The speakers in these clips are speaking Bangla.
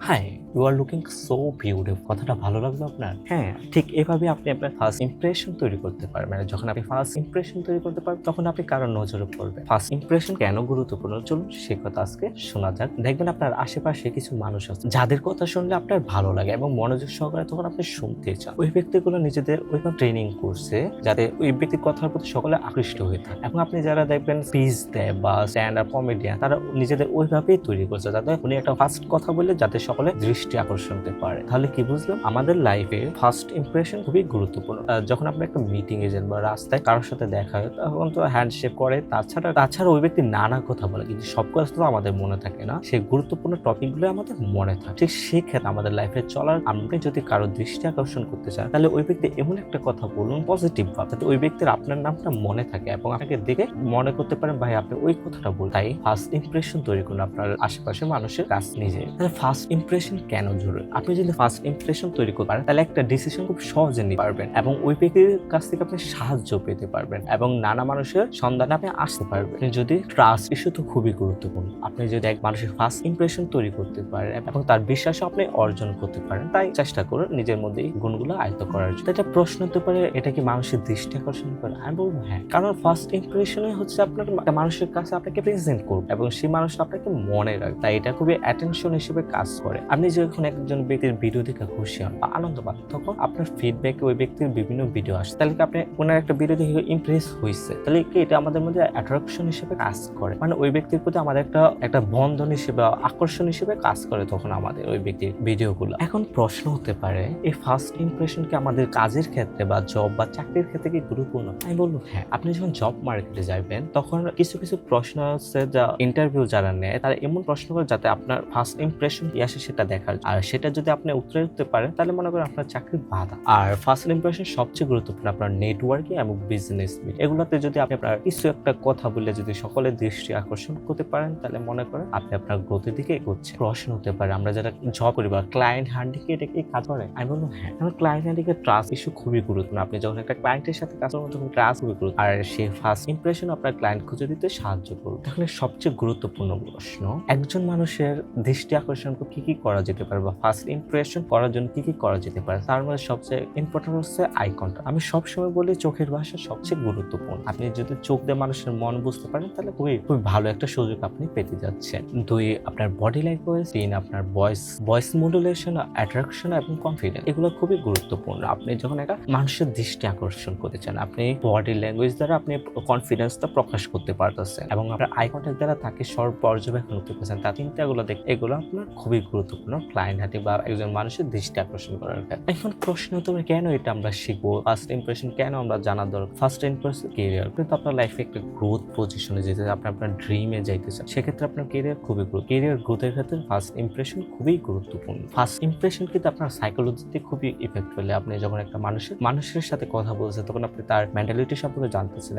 High, you are looking so beautiful. কথাটা ভালো লাগলো আপনার? হ্যাঁ, ঠিক এভাবে আপনি আপনার ফার্স্ট ইমপ্রেশন তৈরি করতে পারবেন। মানে যখন আপনি ফার্স্ট ইমপ্রেশন তৈরি করতে পারবেন, তখন আপনি কারোর নজরে পড়বেন। ফার্স্ট ইমপ্রেশন কেন গুরুত্বপূর্ণ, চলুন সে কথা আজকে শোনা যাক। দেখবেন আপনার আশেপাশে কিছু মানুষ আছে যাদের কথা শুনলে আপনার ভালো লাগে এবং মনোযোগ সহকারে তখন আপনি শুনতে চান। ওই ব্যক্তিগুলো নিজেদের ওইভাবে ট্রেনিং করছে যাতে ওই ব্যক্তির কথার প্রতি সকলে আকৃষ্ট হয়ে থাকে। এবং আপনি যারা দেখবেন স্পিচ দেয় বা স্ট্যান্ড আপ কমেডিয়ান, তারা নিজেদের ওইভাবেই তৈরি করছে যাতে উনি একটা ফার্স্ট কথা বললে যাতে সকলে দৃষ্টি আকর্ষণ করতে পারে। তাহলে কি বুঝলাম, আমাদের লাইফে ফার্স্ট ইমপ্রেশন খুবই গুরুত্বপূর্ণ। যখন আপনি একটা মিটিং এ যান বা রাস্তায় কারোর সাথে দেখা হয়, তখন তো হ্যান্ডশেক করে, তাছাড়া ওই ব্যক্তি নানা কথা বলে, কিন্তু সব কথা তো আমাদের মনে থাকে না। সেই গুরুত্বপূর্ণ টপিক গুলো আমাদের মনে থাকে। ঠিক সেই ক্ষেত্রে আমাদের লাইফে চলার আপনি যদি কারো দৃষ্টি আকর্ষণ করতে চান, তাহলে ওই ব্যক্তি এমন একটা কথা বলুন পজিটিভ ভাবে, যাতে ওই ব্যক্তির আপনার নামটা মনে থাকে এবং আপনাকে দেখে মনে করতে পারেন ভাই আপনি ওই কথাটা বল। তাই ফার্স্ট ইমপ্রেশন তৈরি করুন আপনার আশেপাশে মানুষের কাছ নিজে। ফার্স্ট ইমপ্রেশন কেন জরুরি? আপনি যদি ফার্স্ট ইমপ্রেশন তৈরি করতে পারেন, তাহলে একটা ডিসিশন খুব সহজে নিতে পারবেন এবং ওই ব্যক্তির কাছ থেকে আপনি সাহায্য পেতে পারবেন এবং নানা মানুষের সন্ধানে আপনি আসতে পারবেন। যদি ট্রাস্ট ইস্যু তো খুবই গুরুত্বপূর্ণ। আপনি যদি এক মানুষের ফার্স্ট ইমপ্রেশন তৈরি করতে পারেন এবং তার বিশ্বাস আপনি অর্জন করতে পারেন, তাই চেষ্টা করুন নিজের মধ্যে এই গুণগুলো আয়ত্ত করার জন্য। এটা প্রশ্ন হতে পারে, এটা কি মানুষের দৃষ্টি আকর্ষণ করে? আমি বলবো হ্যাঁ, কারণ ফার্স্ট ইমপ্রেশনে হচ্ছে আপনার মানুষের কাছে আপনাকে প্রেজেন্ট করবে এবং সেই মানুষ আপনাকে মনে রাখবে। তাই এটা খুবই অ্যাটেনশন হিসেবে কাজ করে। আপনি যখন একজন ব্যক্তির ভিডিও দেখে খুশি হন বা আনন্দ পান, তখন আপনার ফিডব্যাকে ওই ব্যক্তির বিভিন্ন ভিডিও আসে, তাহলে কি আপনি ওনার একটা ভিডিও দেখে ইমপ্রেস হয়েছে, তাহলে কি এটা আমাদের মধ্যে অ্যাট্রাকশন হিসেবে কাজ করে। মানে ওই ব্যক্তির প্রতি আমাদের একটা বন্ধন হিসেবে, আকর্ষণ হিসেবে কাজ করে তখন আমাদের ওই ব্যক্তির ভিডিওগুলো। এখন প্রশ্ন হতে পারে, এই ফার্স্ট ইমপ্রেশন কি আমাদের কাজের ক্ষেত্রে বা জব বা চাকরির ক্ষেত্রে কি গুরুত্বপূর্ণ? আমি বলবো হ্যাঁ। আপনি যখন জব মার্কেটে যাবেন, তখন কিছু কিছু প্রশ্ন আছে যা ইন্টারভিউ যারা নেয়, তারা এমন প্রশ্ন করে যাতে আপনার ফার্স্ট ইমপ্রেশন কি আসে সেটা দেখার, আর সেটা যদি আপনি উত্তরে দিতে পারেন, তাহলে মনে করেন আপনার চাকরি বাধা। আর ফার্স্ট ইমপ্রেশন সবচেয়ে গুরুত্বপূর্ণ আপনার নেটওয়ার্কিং এবং বিজনেস এগুলোতে যদি আপনি আপনার কিছু একটা কথা বলে যদি সকলের দৃষ্টি আকর্ষণ করতে পারেন, তাহলে মনে করেন আপনি আপনার গ্রোথের দিকে এগোচ্ছেন। প্রশ্ন হতে পারে, আমরা যারা জব করি বা ক্লায়েন্ট হান্ডিংকে এটা কি কাজ করে? আমি বলবো হ্যাঁ, কারণ ক্লায়েন্ট হান্ডিংয়ে ট্রাস্ট ইস্যু খুবই গুরুত্বপূর্ণ। আপনি যখন একটা ক্লায়েন্টের সাথে কাজ করবেন, তখন ট্রাস্ট খুবই গুরুত্বপূর্ণ, আর সেই ফার্স্ট ইমপ্রেশন আপনার ক্লায়েন্ট খুঁজে দিতে সাহায্য করবে। তাহলে সবচেয়ে গুরুত্বপূর্ণ প্রশ্ন, একজন মানুষের দৃষ্টি আকর্ষণ কি কি করা যেতে পারে বা ফার্স্ট ইমপ্রেশন করার জন্য কি কি করা যেতে পারে, তার মধ্যে সবচেয়ে ইম্পর্টেন্ট হচ্ছে আই কন্টাক্ট। আমি সবসময় বলি চোখের ভাষা সবচেয়ে গুরুত্বপূর্ণ। আপনি যদি চোখ দিয়ে মানুষের মন বুঝতে পারেন, তাহলে খুবই ভালো একটা সুযোগ আপনি পেতে যাচ্ছেন। 2, আপনার বডি ল্যাঙ্গুয়েজ। 3, আপনার ভয়েস মডুলেশন, অ্যাট্রাকশন এবং কনফিডেন্স, এগুলো খুবই গুরুত্বপূর্ণ। আপনি যখন একটা মানুষের দৃষ্টি আকর্ষণ করতে চান, আপনি বডি ল্যাঙ্গুয়েজ দ্বারা আপনি কনফিডেন্সটা প্রকাশ করতে পারতেছেন এবং আপনার আই কন্টাক্ট দ্বারা তাকে সব পর্যবেক্ষণ করতে পারছেন। তার চিন্তাগুলো দেখে, এগুলো আপনার খুবই গুরুত্বপূর্ণ ক্লায়েন্ট হান্টিং বা একজন মানুষের দৃষ্টি আকর্ষণ করার ক্ষেত্রে। এখন প্রশ্ন হতে পারে, কেন এটা আমরা শিখবো? ফার্স্ট ইমপ্রেশন কেন আমরা জানা দরকার? ফার্স্ট ইমপ্রেশন ক্যারিয়ার, কিন্তু আপনার লাইফে একটা গ্রোথ পজিশনে যেতে, আপনি আপনার ড্রিমে যাইতে চান, সেক্ষেত্রে আপনার ক্যারিয়ার খুবই ক্যারিয়ার গ্রোথের ক্ষেত্রে ফার্স্ট ইমপ্রেশন খুবই গুরুত্বপূর্ণ। ফার্স্ট ইমপ্রেশন কিন্তু আপনার সাইকোলজিতে খুবই ইফেক্ট ফেলে। আপনি যখন একটা মানুষের সাথে কথা বলছেন, তখন আপনি তার মেন্টালিটি সম্পর্কে জানতেছেন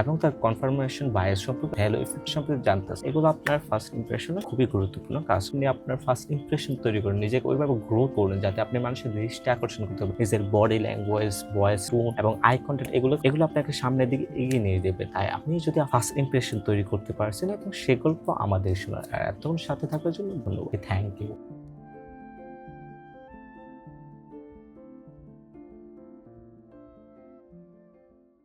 এবং তার কনফার্মেশন বায়াস সম্পর্কে, ভ্যালু ইফেক্ট সম্পর্কে জানতেছেন। এগুলো আপনার ফার্স্ট ইমপ্রেশনে খুবই গুরুত্বপূর্ণ কাজ। আপনি আপনার ফার্স্ট ইমপ্রেশন তৈরি করেন, নিজেকে ওইভাবে গ্রো করুন যাতে আপনি মানুষের দৃষ্টি আকর্ষণ করতে হবে। নিজের বডি ল্যাঙ্গুয়েজ, ভয়েস টোন এবং আই কন্টাক্ট, এগুলো আপনাকে সামনের দিকে এগিয়ে নিয়ে দেবে। তাই আপনি যদি ফার্স্ট ইমপ্রেশন তৈরি করতে পারছেন এবং সে গল্প আমাদের শোনার, এতক্ষণ সাথে থাকার জন্য ধন্যবাদ। Thank you.